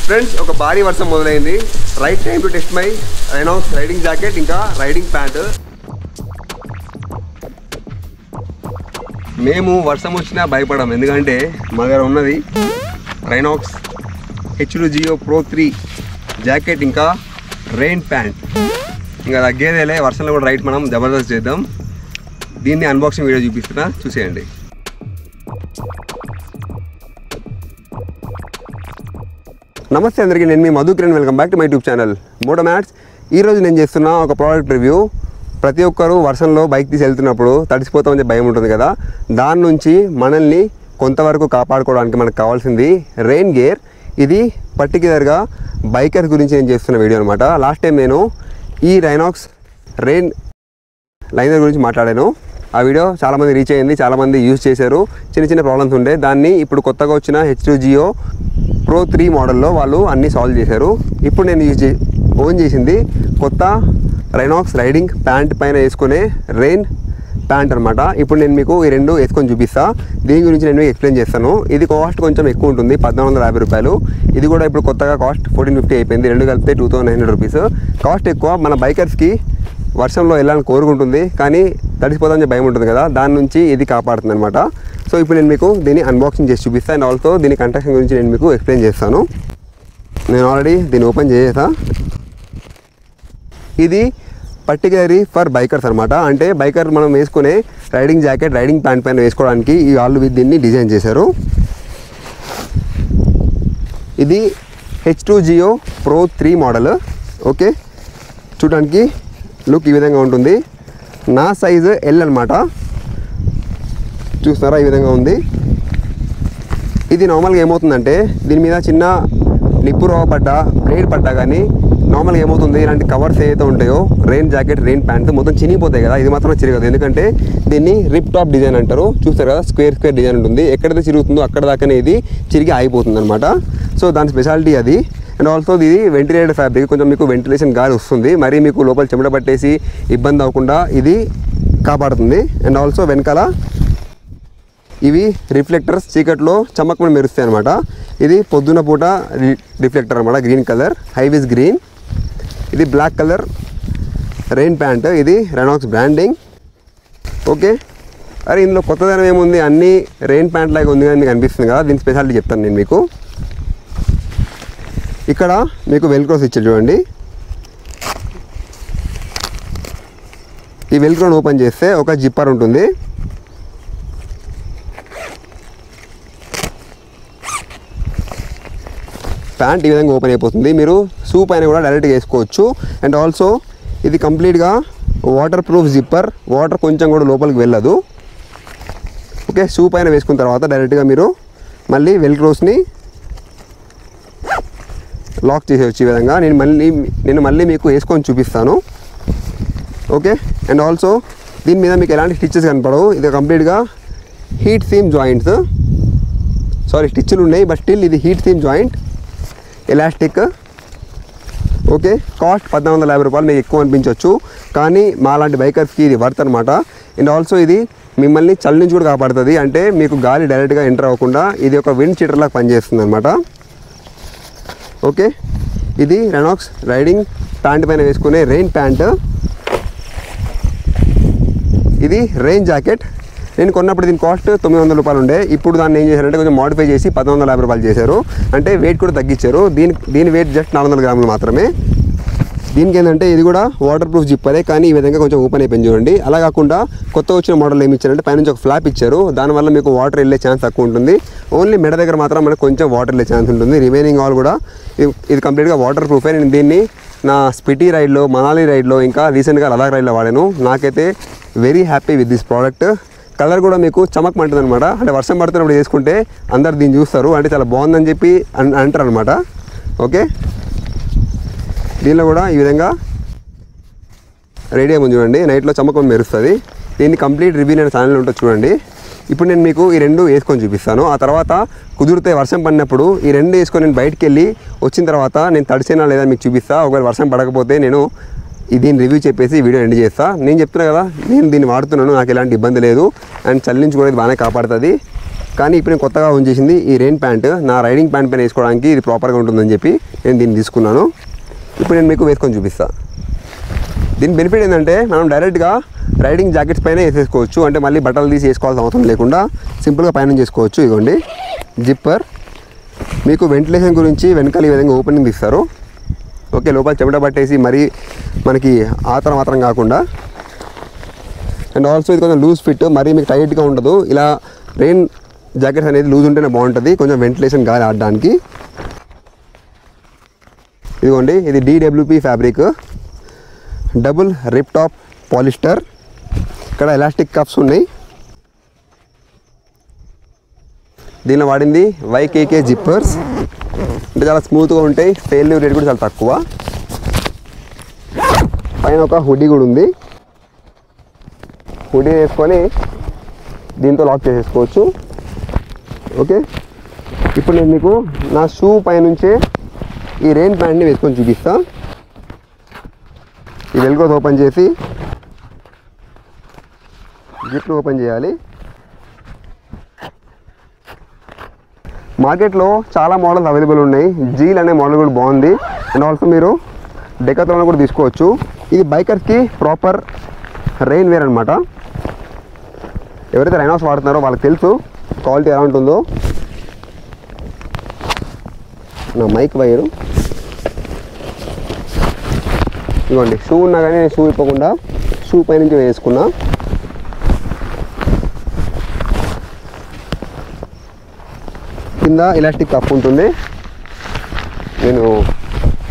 Friends ఒక భారీ వర్షం మొదలైంది. Right time to test my రైనాక్స్ riding jacket ఇంకా రైడింగ్ ప్యాంట్. మేము వర్షం వచ్చినా భయపడం, ఎందుకంటే మా దగ్గర ఉన్నది రైనాక్స్ H2GO Pro 3 జాకెట్ ఇంకా రెయిన్ ప్యాంట్. ఇంకా తగ్గేదేలే, వర్షంలో కూడా రైడ్ మనం జబర్దస్త్ చేద్దాం. దీన్ని అన్బాక్సింగ్ వీడియో చూపిస్తున్నా, చూసేయండి. నమస్తే అందరికీ, నేను మీ Madhu Kiran. Welcome back to my YouTube channel Moto Mats. ఈరోజు నేను చేస్తున్న ఒక ప్రోడక్ట్ రివ్యూ. ప్రతి ఒక్కరు వర్షంలో బైక్ తీసి వెళ్తున్నప్పుడు తడిసిపోతామని భయం ఉంటుంది కదా, దాని నుంచి మనల్ని కొంతవరకు కాపాడుకోవడానికి మనకు కావాల్సింది రెయిన్ గేర్. ఇది పర్టిక్యులర్గా బైకర్స్ గురించి నేను చేస్తున్న వీడియో అనమాట. లాస్ట్ టైం నేను ఈ రైనాక్స్ రెయిన్ లైనర్ గురించి మాట్లాడాను. ఆ వీడియో చాలామంది రీచ్ అయ్యింది, చాలామంది యూజ్ చేశారు. చిన్న చిన్న ప్రాబ్లమ్స్ ఉండే, దాన్ని ఇప్పుడు కొత్తగా వచ్చిన H2GO Pro 3 మోడల్లో వాళ్ళు అన్నీ సాల్వ్ చేశారు. ఇప్పుడు నేను ఓన్ చేసింది కొత్త రైనాక్స్ రైడింగ్ ప్యాంట్ పైన వేసుకునే రెయిన్ ప్యాంట్ అనమాట. ఇప్పుడు నేను మీకు ఈ రెండు వేసుకొని చూపిస్తా. దీని గురించి నేను మీకు ఎక్స్ప్లెయిన్ చేస్తాను. ఇది కాస్ట్ కొంచెం ఎక్కువ ఉంటుంది, 1450 రూపాయలు. ఇది కూడా ఇప్పుడు కొత్తగా కాస్ట్ 1450 అయిపోయింది. రెండు కలిపితే 2900 రూపీస్. కాస్ట్ ఎక్కువ. మన బైకర్స్కి వర్షంలో వెళ్ళాలని కోరుకుంటుంది, కానీ తడిసిపోతామని భయం ఉంటుంది కదా, దాని నుంచి ఇది కాపాడుతుంది అనమాట. సో ఇప్పుడు నేను మీకు దీన్ని అన్బాక్సింగ్ చేసి చూపిస్తాను. అండ్ ఆల్సో దీని కన్స్ట్రక్షన్ గురించి నేను మీకు ఎక్స్ప్లెయిన్ చేస్తాను. నేను ఆల్రెడీ దీన్ని ఓపెన్ చేసేసా. ఇది పర్టికులర్లీ ఫర్ బైకర్స్ అనమాట. అంటే బైకర్ మనం వేసుకునే రైడింగ్ జాకెట్, రైడింగ్ ప్యాంట్ పైన వేసుకోవడానికి ఈ వాళ్ళు దీన్ని డిజైన్ చేశారు. ఇది H2GO Pro 3 మోడల్. ఓకే, చూడడానికి లుక్ ఈ విధంగా ఉంటుంది. నా సైజు L అనమాట. చూస్తారా, ఈ విధంగా ఉంది. ఇది నార్మల్గా ఏమవుతుందంటే, దీని మీద చిన్న నిప్పు రవ్వ పడ్డా, బ్లేడ్ పడ్డా కానీ నార్మల్గా ఏమవుతుంది, ఇలాంటి కవర్స్ ఏదైతే ఉంటాయో రెయిన్ జాకెట్, రెయిన్ ప్యాంట్ మొత్తం చినిగిపోతాయి కదా. ఇది మాత్రం చిరగదు, ఎందుకంటే దీన్ని రిప్ టాప్ డిజైన్ అంటారు. చూస్తారు కదా, స్క్వేర్ డిజైన్ ఉంటుంది. ఎక్కడైతే చిరుగుతుందో అక్కడ దాకానే ఇది చిరిగి ఆగిపోతుంది అనమాట. సో దాని స్పెషాలిటీ అది. అండ్ ఆల్సో ఇది వెంటిలేటెడ్ ఫ్యాబ్రిక్, కొంచెం మీకు వెంటిలేషన్ గాలి వస్తుంది, మరి మీకు లోపల చెమట పట్టేసి ఇబ్బంది అవ్వకుండా ఇది కాపాడుతుంది. అండ్ ఆల్సో వెనకాల ఇవి రిఫ్లెక్టర్స్ చీకట్లో చమకమని మెరుస్తాయి అనమాట. ఇది పొద్దున పూట రిఫ్లెక్టర్ అనమాట, గ్రీన్ కలర్, హైవిస్ గ్రీన్. ఇది బ్లాక్ కలర్ రెయిన్ ప్యాంట్. ఇది రైనాక్స్ బ్రాండింగ్. ఓకే, అరే ఇందులో కొత్తదనం ఏముంది, అన్నీ రెయిన్ ప్యాంట్ లాగా ఉంది కానీ మీకు అనిపిస్తుంది కదా. దీని స్పెషాలిటీ చెప్తాను నేను మీకు. ఇక్కడ మీకు వెల్క్రోస్ ఇచ్చారు చూడండి. ఈ వెల్క్రోని ఓపెన్ చేస్తే ఒక జిప్పర్ ఉంటుంది. ప్యాంట్ ఈ విధంగా ఓపెన్ అయిపోతుంది. మీరు షూ పైన కూడా డైరెక్ట్గా వేసుకోవచ్చు. అండ్ ఆల్సో ఇది కంప్లీట్గా వాటర్ ప్రూఫ్ జిప్పర్, వాటర్ కొంచెం కూడా లోపలికి వెళ్ళదు. ఓకే, షూ పైన వేసుకున్న తర్వాత డైరెక్ట్గా మీరు మళ్ళీ వెల్క్రోస్ని లాక్ చేసేవచ్చు ఈ విధంగా. నేను మళ్ళీ మీకు వేసుకొని చూపిస్తాను. ఓకే, అండ్ ఆల్సో దీని మీద మీకు ఎలాంటి స్టిచ్చెస్ కనపడవు. ఇది కంప్లీట్గా హీట్ సీమ్ జాయింట్స్, స్టిచ్లు ఉన్నాయి, బట్ స్టిల్ ఇది heat seam joint, elastic. Okay, cost 1450 రూపాయలు. మీకు ఎక్కువ అనిపించవచ్చు, కానీ మా లాంటి బైకర్స్కి ఇది వర్త్ అనమాట. అండ్ ఆల్సో ఇది మిమ్మల్ని చలి నుంచి కూడా కాపాడుతుంది. అంటే మీకు గాలి డైరెక్ట్గా ఎంటర్ అవ్వకుండా ఇది ఒక విండ్ చీటర్ లాగా పనిచేస్తుంది అనమాట. ఓకే, ఇది రైనాక్స్ రైడింగ్ ప్యాంట్ పైన వేసుకునే రెయిన్ ప్యాంట్. ఇది రెయిన్ జాకెట్. నేను కొన్నప్పుడు దీని కాస్ట్ 900 రూపాయలు ఉండే. ఇప్పుడు దాన్ని ఏం చేశారంటే కొంచెం మోడిఫై చేసి 1450 రూపాయలు చేశారు. అంటే వెయిట్ కూడా తగ్గించారు. దీని వెయిట్ జస్ట్ 400 గ్రాములు మాత్రమే. దీనికి ఏంటంటే ఇది కూడా వాటర్ ప్రూఫ్ జిప్పరే, కానీ ఈ విధంగా కొంచెం ఓపెన్ అయిపోయింది చూడండి. అలా కాకుండా కొత్త వచ్చిన మోడల్ ఏమి ఇచ్చారంటే పైనుంచి ఒక ఫ్లాప్ ఇచ్చారు. దానివల్ల మీకు వాటర్ వెళ్ళే ఛాన్స్ తక్కువ ఉంటుంది. ఓన్లీ మెడ దగ్గర మాత్రం మనకు కొంచెం వాటర్ వెళ్ళే ఛాన్స్ ఉంటుంది. రిమైనింగ్ ఆల్ కూడా ఇది కంప్లీట్గా వాటర్ ప్రూఫే. నేను దీన్ని నా స్పిటీ రైడ్లో, మనాలి రైడ్లో, ఇంకా రీసెంట్గా లదాఖ్ రైడ్లో వాడాను. నాకైతే very happy with this product. Colour కూడా మీకు చమకమంటుంది అనమాట. అంటే వర్షం పడుతున్నప్పుడు వేసుకుంటే అందరు దీన్ని చూస్తారు, అంటే చాలా బాగుందని చెప్పి అంటారు అనమాట. ఓకే, దీనిలో కూడా ఈ విధంగా రెడీ అయ్యి చూడండి, నైట్లో చమకం మెరుస్తుంది. దీన్ని కంప్లీట్ రివ్యూ నేను ఛానల్లో ఉంటుంది చూడండి. ఇప్పుడు నేను మీకు ఈ రెండు వేసుకొని చూపిస్తాను. ఆ తర్వాత కుదిరితే వర్షం పడినప్పుడు ఈ రెండు వేసుకొని నేను బయటికి వెళ్ళి వచ్చిన తర్వాత నేను తడిసేనా లేదా మీకు చూపిస్తా. ఒకవేళ వర్షం పడకపోతే నేను దీని రివ్యూ చెప్పేసి వీడియో ఎండ్ చేస్తా. నేను చెప్తున్నా కదా, నేను దీన్ని వాడుతున్నాను, నాకు ఎలాంటి ఇబ్బంది లేదు. అండ్ చలి నుంచి కూడా ఇది బాగానే కాపాడుతుంది. కానీ ఇప్పుడు నేను కొత్తగా ఆన్ చేసింది ఈ రెయిన్ ప్యాంట్. నా రైడింగ్ ప్యాంట్ పైన వేసుకోవడానికి ఇది ప్రాపర్గా ఉంటుందని చెప్పి నేను దీన్ని తీసుకున్నాను. ఇప్పుడు నేను మీకు వేసుకొని చూపిస్తాను. దీని బెనిఫిట్ ఏంటంటే మనం డైరెక్ట్గా రైడింగ్ జాకెట్స్ పైన వేసేసుకోవచ్చు. అంటే మళ్ళీ బట్టలు తీసి వేసుకోవాల్సిన అవసరం లేకుండా సింపుల్గా పైన చేసుకోవచ్చు. ఇదిగోండి జిప్పర్. మీకు వెంటిలేషన్ గురించి వెనకాల ఈ విధంగా ఓపెనింగ్ ఇస్తారు. ఓకే, లోపల చెమట పట్టేసి మరీ మనకి మాత్రం కాకుండా. అండ్ ఆల్సో ఇది కొంచెం లూజ్ ఫిట్, మరీ మీకు టైట్గా ఉండదు. ఇలా రెయిన్ జాకెట్స్ అనేది లూజ్ ఉంటేనే బాగుంటుంది, కొంచెం వెంటిలేషన్ గాలి ఆడడానికి. ఇదిగోండి ఇది DWP ఫ్యాబ్రిక్, డబుల్ రిప్ టాప్ పాలిస్టర్. ఇక్కడ ఎలాస్టిక్ కప్స్ ఉన్నాయి. దీనిలో వాడింది YKK జిప్పర్స్. అంటే చాలా స్మూత్గా ఉంటాయి, ఫెయిల్యూర్ రేట్ కూడా చాలా తక్కువ. పైన ఒక హుడీ కూడా ఉంది. హుడీ వేసుకొని దీంతో లాక్ చేసేసుకోవచ్చు. ఓకే, ఇప్పుడు నేను మీకు నా షూ పైనుంచే ఈ రెయిన్ ప్యాంట్ని వేసుకొని చూపిస్తాను. ఈ వెల్క్రోస్ ఓపెన్ చేసి జిప్ ఓపెన్ చేయాలి. మార్కెట్లో చాలా మోడల్స్ అవైలబుల్ ఉన్నాయి. జీల్ అనే మోడల్ కూడా బాగుంది. అండ్ ఆల్సో మీరు డెకాథ్లాన్ కూడా తీసుకోవచ్చు. ఇది బైకర్స్కి ప్రాపర్ రెయిన్ వేర్ అనమాట. ఎవరైతే రైనాక్స్ వాడుతున్నారో వాళ్ళకి తెలుసు క్వాలిటీ ఎలా ఉంటుందో. నా మైక్ వైరు ఇవ్వండి. షూ ఉన్నా కానీ నేను షూ ఇప్పకుండా షూ పై నుంచి వేసుకున్నా. కింద ఎలాస్టిక్ కప్ ఉంటుంది. నేను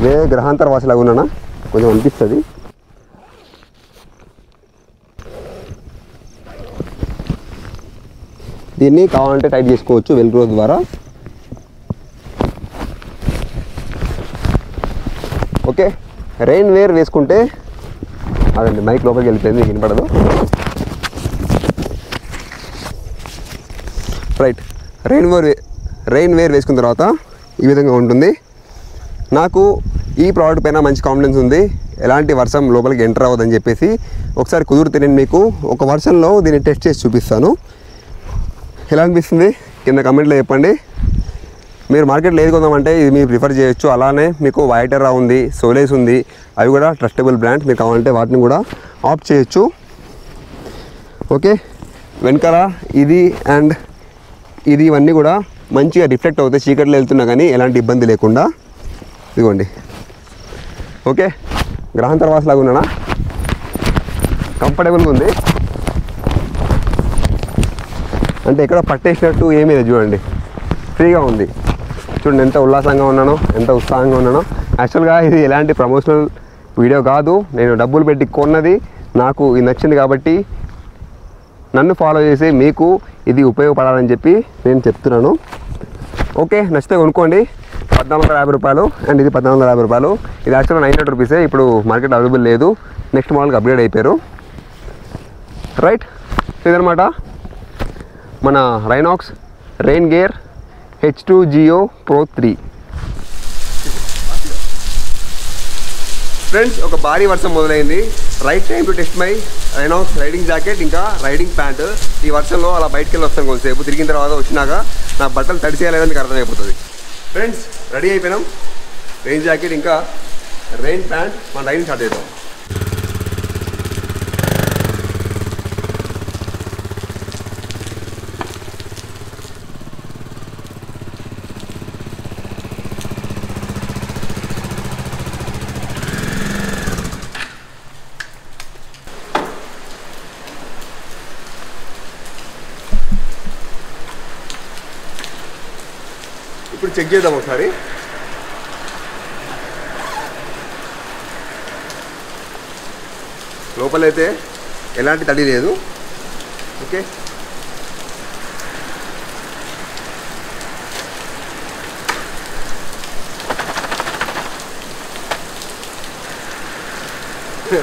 వేరే గ్రహాంతర వాసిలాగా ఉన్నానా కొంచెం అనిపిస్తుంది. దీన్ని కావాలంటే టైట్ చేసుకోవచ్చు వెల్క్రో ద్వారా. ఓకే, రెయిన్ వేర్ వేసుకుంటే అదండి మైక్ లోపలికి వెళ్ళిపోయింది, మీకు వినపడదు. రైట్, రెయిన్ వేర్ వేసుకున్న తర్వాత ఈ విధంగా ఉంటుంది. నాకు ఈ ప్రోడక్ట్ పైన మంచి కాన్ఫిడెన్స్ ఉంది. ఎలాంటి వర్షం లోపలికి ఎంటర్ అవ్వదని చెప్పేసి ఒకసారి కుదిరితే నేను మీకు ఒక వర్షంలో దీన్ని టెస్ట్ చేసి చూపిస్తాను. ఎలా అనిపిస్తుంది కింద కమెంట్లో చెప్పండి. మీరు మార్కెట్లో ఏది కొందామంటే ఇది మీరు ప్రిఫర్ చేయొచ్చు. అలానే మీకు వైటెరా ఉంది, సోలేస్ ఉంది, అవి కూడా ట్రస్టబుల్ బ్రాండ్. మీరు కావాలంటే వాటిని కూడా ఆప్ట్ చేయొచ్చు. ఓకే, వెనకాల ఇది అండ్ ఇది ఇవన్నీ కూడా మంచిగా రిఫ్లెక్ట్ అవుతాయి చీకట్లో వెళ్తున్నా కానీ ఎలాంటి ఇబ్బంది లేకుండా. ఇదిగోండి. ఓకే, గ్రహాంతర వాసిలాగా ఉన్నానా, కంఫర్టబుల్గా ఉంది. అంటే ఎక్కడ పట్టేసినట్టు ఏమీ లేదు. చూడండి, ఫ్రీగా ఉంది. చూడండి ఎంత ఉల్లాసంగా ఉన్నానో, ఎంత ఉత్సాహంగా ఉన్నానో. యాక్చువల్గా ఇది ఎలాంటి ప్రమోషనల్ వీడియో కాదు. నేను డబ్బులు పెట్టి కొన్నది, నాకు ఇది నచ్చింది కాబట్టి నన్ను ఫాలో చేసి మీకు ఇది ఉపయోగపడాలని చెప్పి నేను చెప్తున్నాను. ఓకే, నచ్చితే కొనుక్కోండి. 1450 రూపాయలు అండ్ ఇది 1450 రూపాయలు. ఇది యాక్చువల్గా 900 రూపీసే. ఇప్పుడు మార్కెట్ అవైలబుల్ లేదు, నెక్స్ట్ మోడల్కి అప్గ్రేడ్ అయిపోయారు. రైట్, ఇదనమాట మన రైనాక్స్ rain gear H2GO Pro 3. Friends, ఒక భారీ వర్షం మొదలైంది. Right time to test my రైనాక్స్ riding jacket ఇంకా రైడింగ్ ప్యాంట్. ఈ వర్షంలో అలా బయటికి వెళ్ళి వస్తాను, కొంతసేపు తిరిగిన తర్వాత వచ్చినాక నా బట్టలు తడిసేయాలేదని మీకు అర్థమైపోతుంది. ఫ్రెండ్స్, రెడీ అయిపోయినాం. రెయిన్ జాకెట్ ఇంకా రెయిన్ ప్యాంట్, మన రైడింగ్ స్టార్ట్ చేద్దాం. ఇప్పుడు చెక్ చేద్దాం ఒకసారి. లోపలైతే ఎలాంటి తడి లేదు. Okay,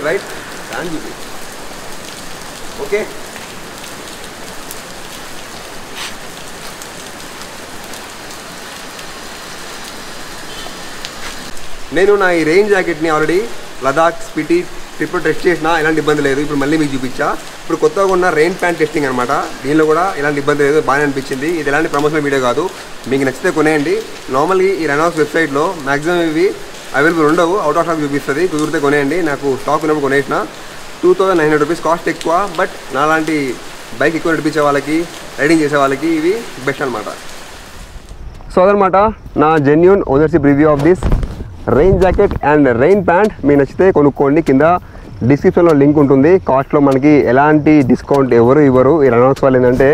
right, okay. నేను నా ఈ రెయిన్ జాకెట్ని ఆల్రెడీ లదాఖ్, స్పిటి, ట్రిప్లో టెస్ట్ చేసినా ఎలాంటి ఇబ్బంది లేదు. ఇప్పుడు మళ్ళీ మీకు చూపించా. ఇప్పుడు కొత్తగా ఉన్న రెయిన్ ప్యాంట్ టెస్టింగ్ అనమాట. దీనిలో కూడా ఎలాంటి ఇబ్బంది లేదు, బాగానే అనిపించింది. ఇది ఎలాంటి ప్రమోషనల్ వీడియో కాదు, మీకు నచ్చితే కొనేయండి. నార్మల్గా ఈ రెనాల్డ్స్ వెబ్సైట్లో మ్యాక్సిమం ఇవి అవైలబుల్ ఉండవు, అవుట్ ఆఫ్ స్టాక్ చూపిస్తుంది. కుదిరితే కొనేయండి. నాకు స్టాక్ ఉన్నప్పుడు కొనేసిన 2900 రూపీస్ కాస్ట్ ఎక్కువ, బట్ నాలాంటి బైక్ ఎక్కువ నడిపించే వాళ్ళకి, రైడింగ్ చేసే వాళ్ళకి ఇవి బెస్ట్ అనమాట. సో అదనమాట నా genuine ownership review of this rain jacket and rain pant. మీకు నచ్చితే కొనుక్కోండి. కింద డిస్క్రిప్షన్లో లింక్ ఉంటుంది. కాస్ట్లో మనకి ఎలాంటి డిస్కౌంట్ ఎవరు ఇవ్వరు. ఈ రెనాల్డ్స్ వాళ్ళు ఏంటంటే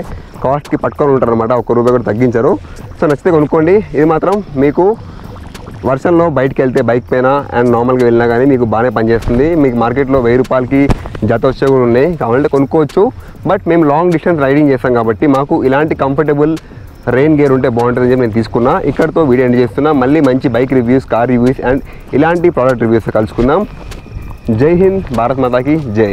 కాస్ట్కి పట్టుకొని ఉంటారు అనమాట, ₹1 కూడా తగ్గించరు. సో నచ్చితే కొనుక్కోండి. ఇది మాత్రం మీకు వర్షంలో బయటికి వెళ్తే బైక్ పైన అండ్ నార్మల్గా వెళ్ళినా కానీ మీకు బాగానే పనిచేస్తుంది. మీకు మార్కెట్లో ₹1000కి జత వచ్చే కూడా ఉన్నాయి, కావాలంటే కొనుక్కోవచ్చు. బట్ మేము లాంగ్ డిస్టెన్స్ రైడింగ్ చేస్తాం కాబట్టి మాకు ఇలాంటి కంఫర్టబుల్ రెయిన్ గేర్ ఉంటే బాగుంటుందని చెప్పి నేను తీసుకున్నా. ఇక్కడతో వీడియో ఎండ్ చేస్తున్నా. మళ్ళీ మంచి bike reviews, car reviews and ఇలాంటి ప్రోడక్ట్ రివ్యూస్ కలుసుకుందాం. జై హింద్, భారత్ మాతాకి జై.